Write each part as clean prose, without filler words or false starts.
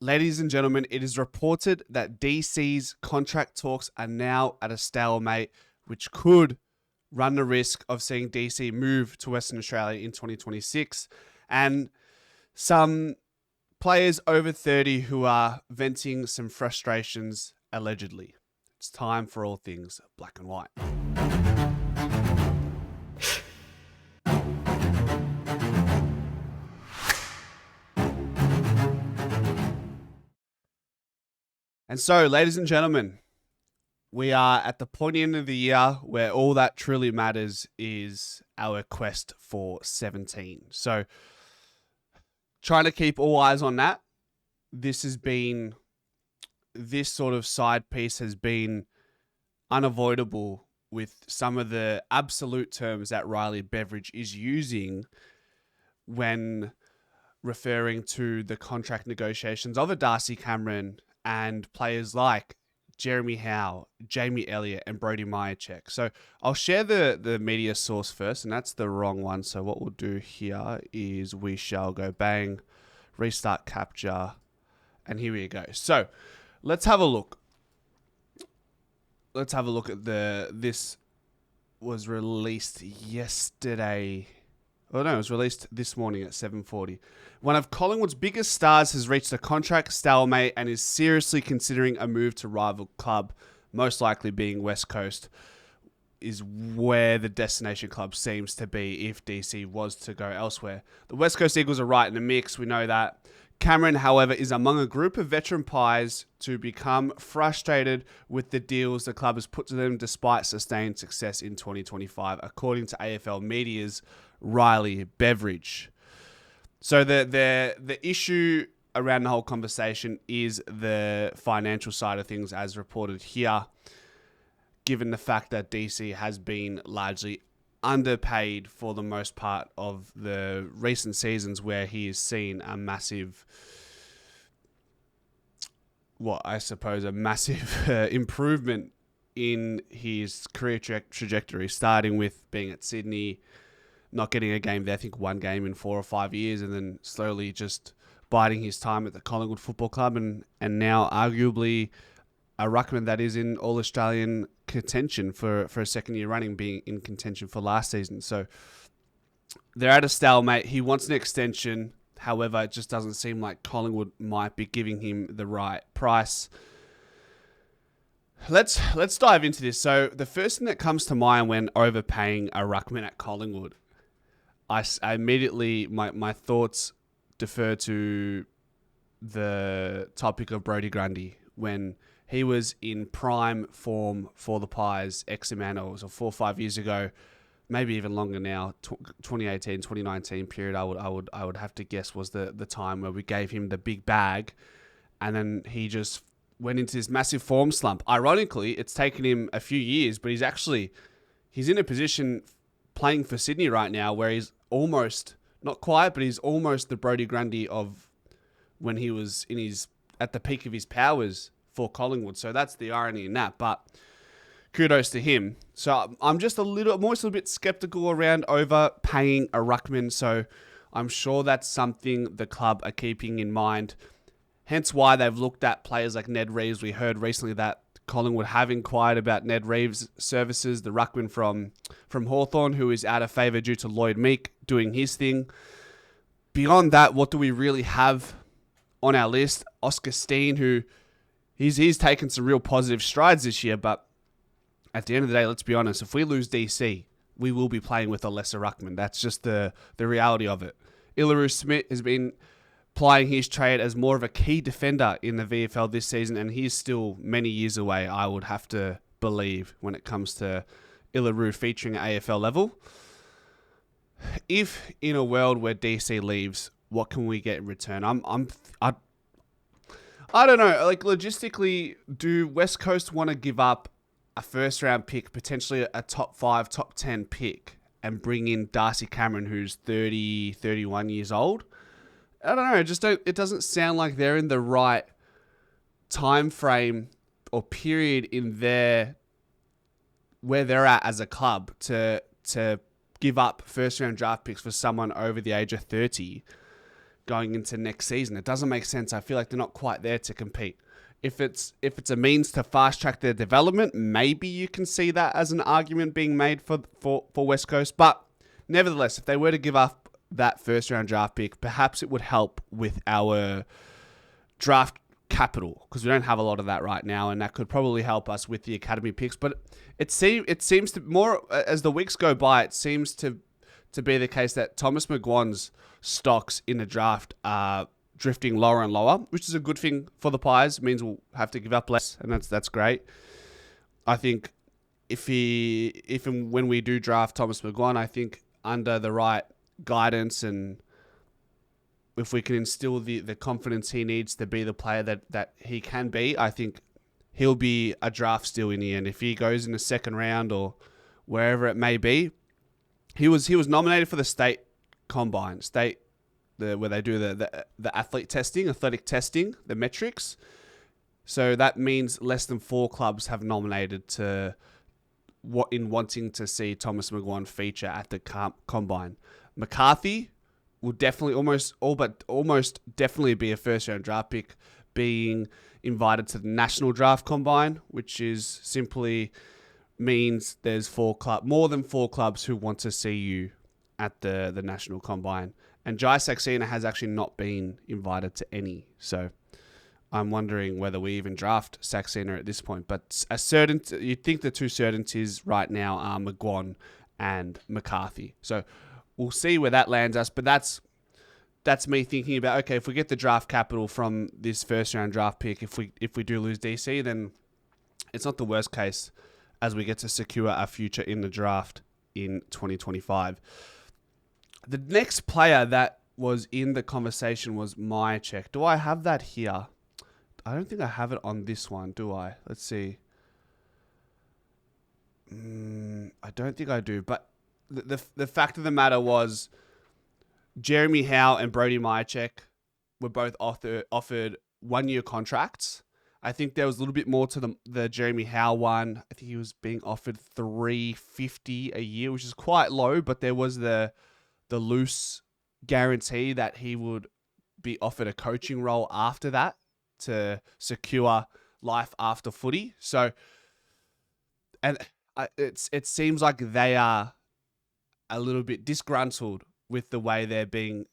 Ladies and gentlemen, it is reported that DC's contract talks are now at a stalemate, which could run the risk of seeing DC move to Western Australia in 2026. And some players over 30 who are venting some frustrations allegedly. It's time for all things black and white. And so, ladies and gentlemen, we are at the pointy end of the year where all that truly matters is our quest for 17. So, trying to keep all eyes on that. This sort of side piece has been unavoidable with some of the absolute terms that Riley Beveridge is using when referring to the contract negotiations of a Darcy Cameron and players like Jeremy Howe, Jamie Elliott, and Brody Myercheck. So I'll share the media source first, and that's the wrong one. So what we'll do here is we shall go bang, restart capture, and here we go. So let's have a look. Let's have a look at this was released yesterday. Oh no, it was released this morning at 7:40. One of Collingwood's biggest stars has reached a contract stalemate and is seriously considering a move to rival club, most likely being West Coast, is where the destination club seems to be if DC was to go elsewhere. The West Coast Eagles are right in the mix, we know that. Cameron, however, is among a group of veteran Pies to become frustrated with the deals the club has put to them despite sustained success in 2025, according to AFL Media's Riley Beveridge. So the issue around the whole conversation is the financial side of things as reported here, given the fact that DC has been largely underpaid for the most part of the recent seasons where he has seen a massive, improvement in his career trajectory, starting with being at Sydney, not getting a game there, I think one game in 4 or 5 years, and then slowly just biding his time at the Collingwood Football Club, and now arguably a ruckman that is in All-Australian contention for a second year running, being in contention for last season. So they're at a stalemate. He wants an extension. However, it just doesn't seem like Collingwood might be giving him the right price. Let's dive into this. So the first thing that comes to mind when overpaying a ruckman at Collingwood, I immediately, my thoughts defer to the topic of Brodie Grundy when he was in prime form for the Pies X amount of, or 4 or 5 years ago, maybe even longer now, 2018, 2019 period, I would have to guess was the time where we gave him the big bag, and then he just went into this massive form slump. Ironically, it's taken him a few years, but he's in a position playing for Sydney right now where he's almost, not quite, but he's almost the Brodie Grundy of when he was at the peak of his powers for Collingwood. So that's the irony in that, but kudos to him. So I'm just a little bit skeptical around overpaying a ruckman. So I'm sure that's something the club are keeping in mind. Hence why they've looked at players like Ned Reeves. We heard recently that Collingwood have inquired about Ned Reeves' services, the ruckman from Hawthorn, who is out of favour due to Lloyd Meek doing his thing. Beyond that, what do we really have on our list? Oscar Steen, who he's taken some real positive strides this year, but at the end of the day, let's be honest, if we lose DC, we will be playing with a lesser ruckman. That's just the reality of it. Iluru Smith has been plying his trade as more of a key defender in the VFL this season, and he's still many years away, I would have to believe, when it comes to Iluru featuring at AFL level. If in a world where DC leaves, what can we get in return? I don't know. Like, logistically, do West Coast want to give up a first-round pick, potentially a top 5, top 10 pick, and bring in Darcy Cameron, who's 30, 31 years old? I don't know. It doesn't sound like they're in the right time frame or period in where they're at as a club to give up first-round draft picks for someone over the age of 30 going into next season. It doesn't make sense. I feel like they're not quite there to compete. If it's a means to fast track their development, maybe you can see that as an argument being made for West Coast. But nevertheless, if they were to give up that first round draft pick, perhaps it would help with our draft capital, because we don't have a lot of that right now, and that could probably help us with the academy picks. But it seems to more as the weeks go by, it seems to be the case that Thomas McGuan's stocks in the draft are drifting lower and lower, which is a good thing for the Pies. It means we'll have to give up less, and that's great. I think if and when we do draft Thomas McGuan, I think under the right guidance, and if we can instill the confidence he needs to be the player that he can be, I think he'll be a draft steal in the end. If he goes in the second round or wherever it may be, he was nominated for the state combine, where they do the athletic testing, the metrics. So that means less than 4 clubs have nominated wanting to see Thomas McGuan feature at the combine. McCarthy will definitely almost definitely be a first round draft pick, being invited to the national draft combine, which is simply means there's more than 4 clubs who want to see you at the national combine. And Jai Saxena has actually not been invited to any. So I'm wondering whether we even draft Saxena at this point. But you'd think the 2 certainties right now are McGuan and McCarthy. So we'll see where that lands us. But that's me thinking about, okay, if we get the draft capital from this first round draft pick, if we do lose DC, then it's not the worst case, as we get to secure a future in the draft in 2025. The next player that was in the conversation was Myercheck. Do I have that here? I don't think I have it on this one, do I? Let's see. I don't think I do. But the fact of the matter was, Jeremy Howe and Brody Myercheck were both offered 1-year contracts. I think there was a little bit more to the Jeremy Howe one. I think he was being offered $350 a year, which is quite low, but there was the loose guarantee that he would be offered a coaching role after that to secure life after footy. So, and it seems like they are a little bit disgruntled with the way they're being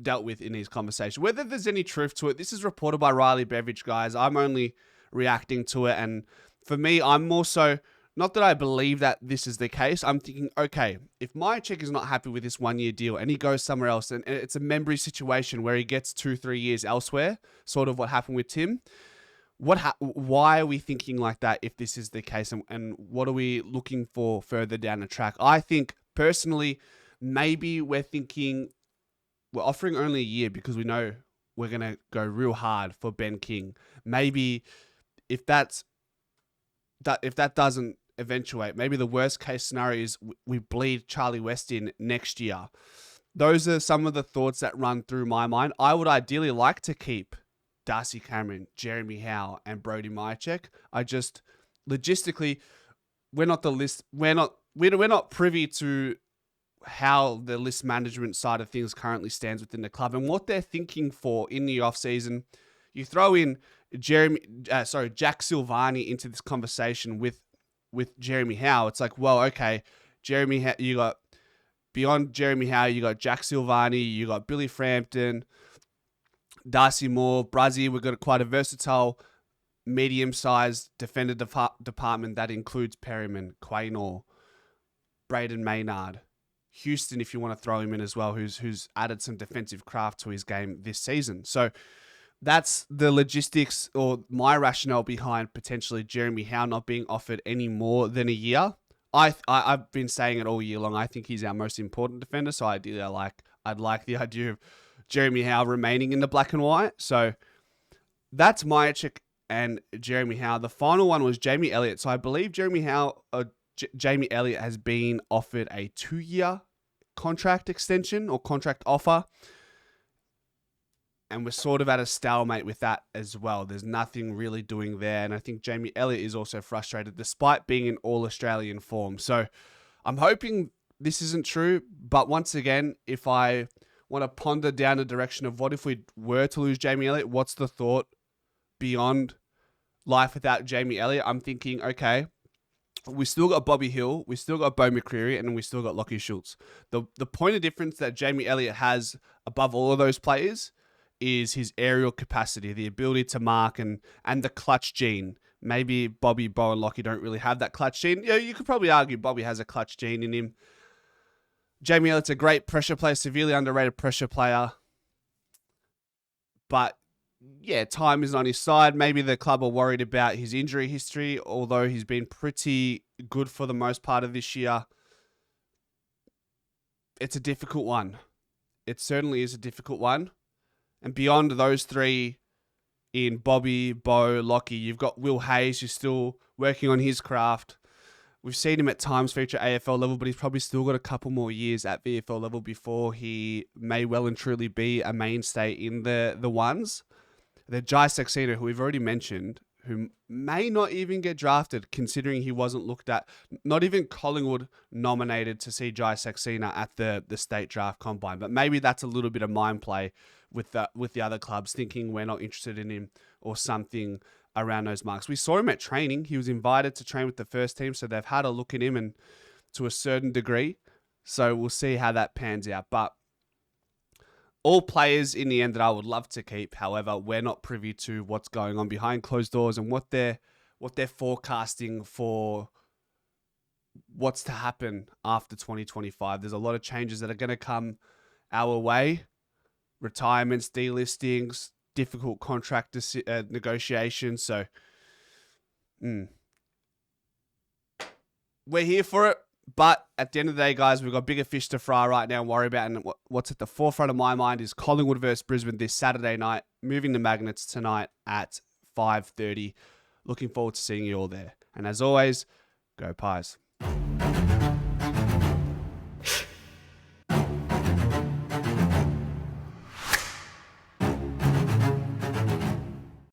dealt with in these conversations. Whether there's any truth to it, this is reported by Riley Beveridge, guys. I'm only reacting to it, and for me, I'm more so, not that I believe that this is the case. I'm thinking, okay, if Myercheck is not happy with this 1-year deal and he goes somewhere else, and it's a Membry situation where he gets 2-3 years elsewhere, sort of what happened with Tim, why are we thinking like that if this is the case, and what are we looking for further down the track? I think, personally, maybe we're offering only a year because we know we're going to go real hard for Ben King. Maybe if that doesn't eventuate, maybe the worst case scenario is we bleed Charlie West in next year. Those are some of the thoughts that run through my mind. I would ideally like to keep Darcy Cameron, Jeremy Howe, and Brody Myercheck. I just, logistically, we're not privy to how the list management side of things currently stands within the club and what they're thinking for in the off season. You throw in Jack Silvani into this conversation with Jeremy Howe. It's like, well, okay, you got beyond Jeremy Howe, you got Jack Silvani, you got Billy Frampton, Darcy Moore, Brazzy. We've got quite a versatile, medium-sized defender department that includes Perryman, Quaynor, Braden Maynard, Houston, if you want to throw him in as well, who's added some defensive craft to his game this season. So that's the logistics, or my rationale behind potentially Jeremy Howe not being offered any more than a year. I've been saying it all year long. I think he's our most important defender. So ideally, I'd like the idea of Jeremy Howe remaining in the black and white. So that's Myercheck and Jeremy Howe. The final one was Jamie Elliott. So I believe Jamie Elliott has been offered a 2-year contract extension or contract offer. And we're sort of at a stalemate with that as well. There's nothing really doing there. And I think Jamie Elliott is also frustrated despite being in all-Australian form. So I'm hoping this isn't true. But once again, if I want to ponder down the direction of what if we were to lose Jamie Elliott? What's the thought beyond life without Jamie Elliott? I'm thinking, okay, we still got Bobby Hill, we still got Bo McCreary, and we still got Lockie Schultz. The point of difference that Jamie Elliott has above all of those players is his aerial capacity, the ability to mark and the clutch gene. Maybe Bobby, Bo, and Lockie don't really have that clutch gene. You could probably argue Bobby has a clutch gene in him. Jamie Elliott's a great pressure player, severely underrated pressure player. But yeah, time is on his side. Maybe the club are worried about his injury history, although he's been pretty good for the most part of this year. It's a difficult one. It certainly is a difficult one. And beyond those three, in Bobby, Bo, Lockie, you've got Will Hayes, who's still working on his craft. We've seen him at times feature AFL level, but he's probably still got a couple more years at VFL level before he may well and truly be a mainstay in the ones. The Jai Saxena, who we've already mentioned, who may not even get drafted, considering he wasn't looked at. Not even Collingwood nominated to see Jai Saxena at the state draft combine. But maybe that's a little bit of mind play with the other clubs, thinking we're not interested in him or something around those marks. We saw him at training. He was invited to train with the first team, so they've had a look at him and to a certain degree. So we'll see how that pans out. But all players in the end that I would love to keep. However, we're not privy to what's going on behind closed doors and what they're forecasting for what's to happen after 2025. There's a lot of changes that are going to come our way. Retirements, delistings, difficult contract negotiations. So we're here for it. But at the end of the day, guys, we've got bigger fish to fry right now and worry about. And what's at the forefront of my mind is Collingwood versus Brisbane this Saturday night, moving the Magnets tonight at 5:30. Looking forward to seeing you all there. And as always, go Pies.